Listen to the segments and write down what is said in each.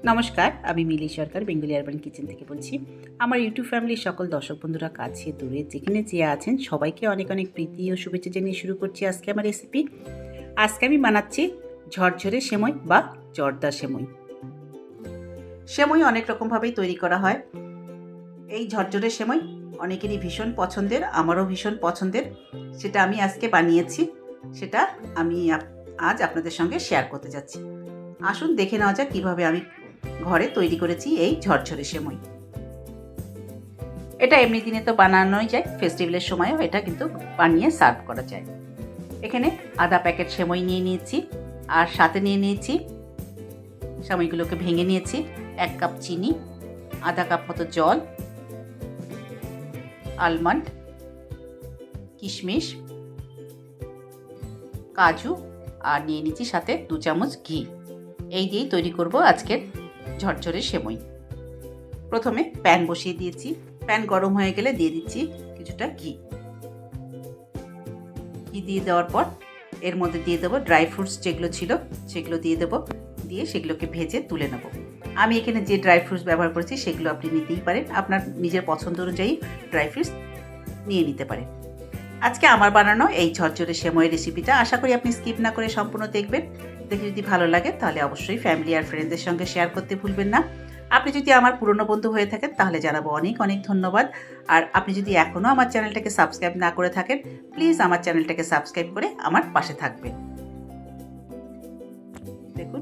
নমস্কার, আমি মিলি সরকার Bengali urban kitchen থেকে বলছি। আমার ইউটিউব ফ্যামিলির সকল দর্শক বন্ধুরা কাছে দূরে যেখানে যে আছেন সবাইকে অনেক অনেক প্রীতি ও শুভেচ্ছা জানিয়ে শুরু করছি আজকে আমার রেসিপি। আজকে আমি বানাচ্ছি ঝরঝরে সেমই বা জর্দা সেমই। সেমই অনেক রকমভাবেই তৈরি করা হয়। এই ঝরঝরে সেমই অনেকেরই ভীষণ পছন্দের, আমারও ভীষণ পছন্দের। সেটা আমি আজকে বানিয়েছি, সেটা আমি আজ আপনাদের সঙ্গে শেয়ার করতে যাচ্ছি। আসুন দেখে নেওয়া যাক কীভাবে আমি ঘরে তৈরি করেছি এই ঝরঝরে সেমই। এটা এমনি দিনে তো বানানোই যায়, ফেস্টিভ্যালের সময়ও এটা কিন্তু বানিয়ে সার্ভ করা যায়। এখানে আধা প্যাকেট সেমই নিয়ে নিয়েছি, আর সাথে নিয়ে নিয়েছি সেমইগুলোকে ভেঙে নিয়েছি 1 কাপ চিনি, আধা কাপ মতো জল, আলমন্ড, কিশমিশ, কাজু, আর নিয়ে নিচ্ছি সাথে 2 চামচ ঘি। এই দিয়েই তৈরি করব আজকের ঝরঝরে সেমই। প্রথমে প্যান বসিয়ে দিয়েছি, প্যান গরম হয়ে গেলে দিয়ে দিচ্ছি কিছুটা ঘি। ঘি দিয়ে দেওয়ার পর এর মধ্যে দিয়ে দেবো ড্রাই ফ্রুটস যেগুলো ছিল সেগুলো দিয়ে দেবো, দিয়ে সেগুলোকে ভেজে তুলে নেব। আমি এখানে যে ড্রাই ফ্রুটস ব্যবহার করেছি সেগুলো আপনি নিতেই পারেন, আপনার নিজের পছন্দ অনুযায়ী ড্রাই ফ্রুটস নিয়ে নিতে পারেন। আজকে আমার বানানো এই ঝরঝরে সেমইয়ের রেসিপিটা আশা করি আপনি স্কিপ না করে সম্পূর্ণ দেখবেন। দেখে যদি ভালো লাগে তাহলে অবশ্যই ফ্যামিলি আর ফ্রেন্ডসদের সঙ্গে শেয়ার করতে ভুলবেন না। আপনি যদি আমার পুরনো বন্ধু হয়ে থাকেন তাহলে জানাবো অনেক অনেক ধন্যবাদ। আর আপনি যদি এখনও আমার চ্যানেলটাকে সাবস্ক্রাইব না করে থাকেন, প্লিজ আমার চ্যানেলটাকে সাবস্ক্রাইব করে আমার পাশে থাকবেন। দেখুন,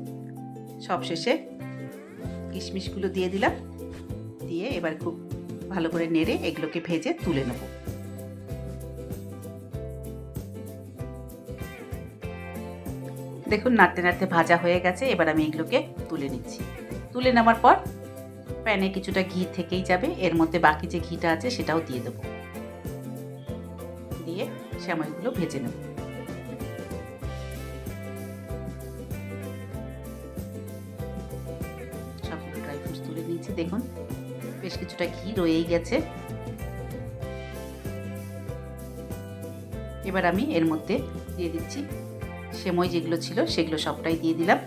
সবশেষে কিশমিশগুলো দিয়ে দিলাম, দিয়ে এবার খুব ভালো করে নেড়ে এগুলোকে ভেজে তুলে নেব। দেখুন, নাড়তে নাড়তে ভাজা হয়ে গেছে। এবার আমি এগুলোকে তুলে নিচ্ছি। তুলে নেওয়ার পর প্যানে কিছুটা ঘি থেকেই যাবে, এর মধ্যে বাকি যে ঘিটা আছে সেটাও দিয়ে দেবো, দিয়ে সেমইগুলো ভেজে নেব। সবগুলো ড্রাই ফ্রুটস তুলে নিয়েছি। দেখুন, বেশ কিছুটা ঘি রয়েই গেছে। এবার আমি এর মধ্যে দিয়ে দিচ্ছি সেমই যেগুলো ছিল সেগুলো সবটাই দিয়ে দিলাম।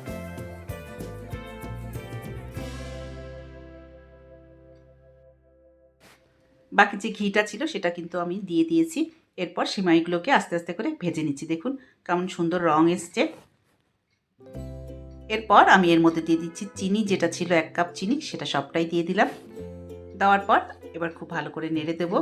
বাকি যে ঘিটা ছিল সেটা কিন্তু আমি দিয়ে দিয়েছি। এরপর সেমাইগুলোকে আস্তে আস্তে করে ভেজে নিচ্ছি। দেখুন কেমন সুন্দর রং এসছে। এরপর আমি এর মধ্যে দিয়ে দিচ্ছি চিনি, যেটা ছিল 1 কাপ চিনি, সেটা সবটাই দিয়ে দিলাম। দেওয়ার পর এবার খুব ভালো করে নেড়ে দেব।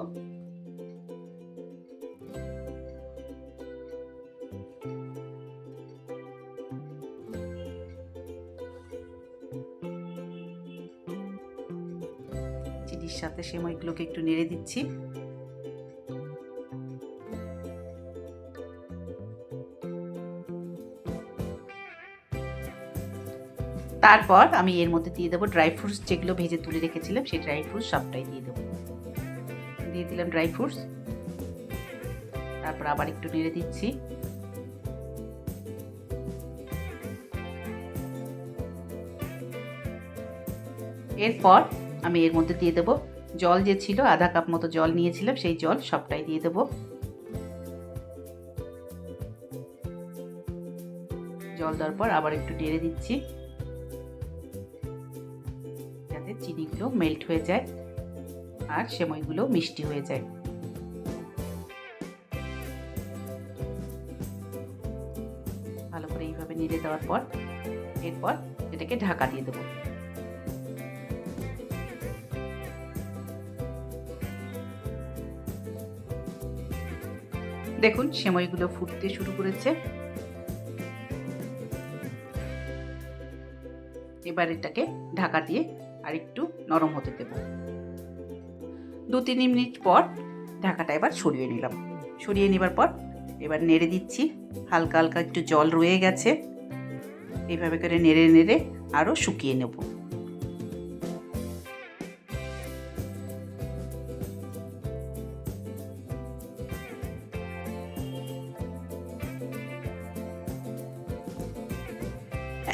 চিনির সাথে সেমাইগুলোকে একটু নেড়ে দিচ্ছি। তারপর আমি এর মধ্যে দিয়ে দেবো ড্রাই ফ্রুটস যেগুলো ভেজে তুলে রেখেছিলাম, সেই ড্রাই ফ্রুটস সবটাই দিয়ে দেবো। দিয়ে দিলাম ড্রাই ফ্রুটস, তারপর আবার একটু নেড়ে দিচ্ছি। এরপর আমি এর মধ্যে দিয়ে দেবো জল, যে ছিল আধা কাপ মতো জল নিয়েছিলাম, সেই জল সবটাই দিয়ে দেবো। জল দেওয়ার পর আবার একটু নেড়ে দিচ্ছি যাতে চিনিগুলো মেল্ট হয়ে যায় আর সেমইগুলো মিষ্টি হয়ে যায়। ভালো করে এইভাবে নেড়ে দেওয়ার পর এরপর এটাকে ঢাকা দিয়ে দেবো। দেখুন সেমইগুলো ফুটতে শুরু করেছে। এবার এটাকে ঢাকা দিয়ে আর একটু নরম হতে দেব। 2-3 মিনিট পর ঢাকাটা এবার সরিয়ে নিলাম। সরিয়ে নেবার পর এবার নেড়ে দিচ্ছি। হালকা হালকা একটু জল রয়ে গেছে, এইভাবে করে নেড়ে নেড়ে আরও শুকিয়ে নেব।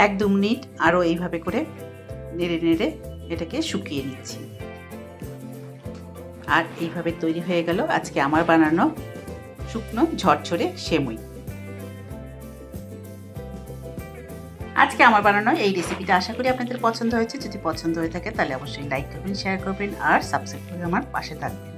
এক 2 মিনিট আরও এইভাবে করে নেড়ে নেড়ে এটাকে শুকিয়ে নিচ্ছি। আর এইভাবে তৈরি হয়ে গেল আজকে আমার বানানো শুকনো ঝরঝরে সেমই। আজকে আমার বানানো এই রেসিপিটা আশা করি আপনাদের পছন্দ হয়েছে। যদি পছন্দ হয়ে থাকে তাহলে অবশ্যই লাইক করবেন, শেয়ার করবেন আর সাবস্ক্রাইব করে আমার পাশে থাকবেন।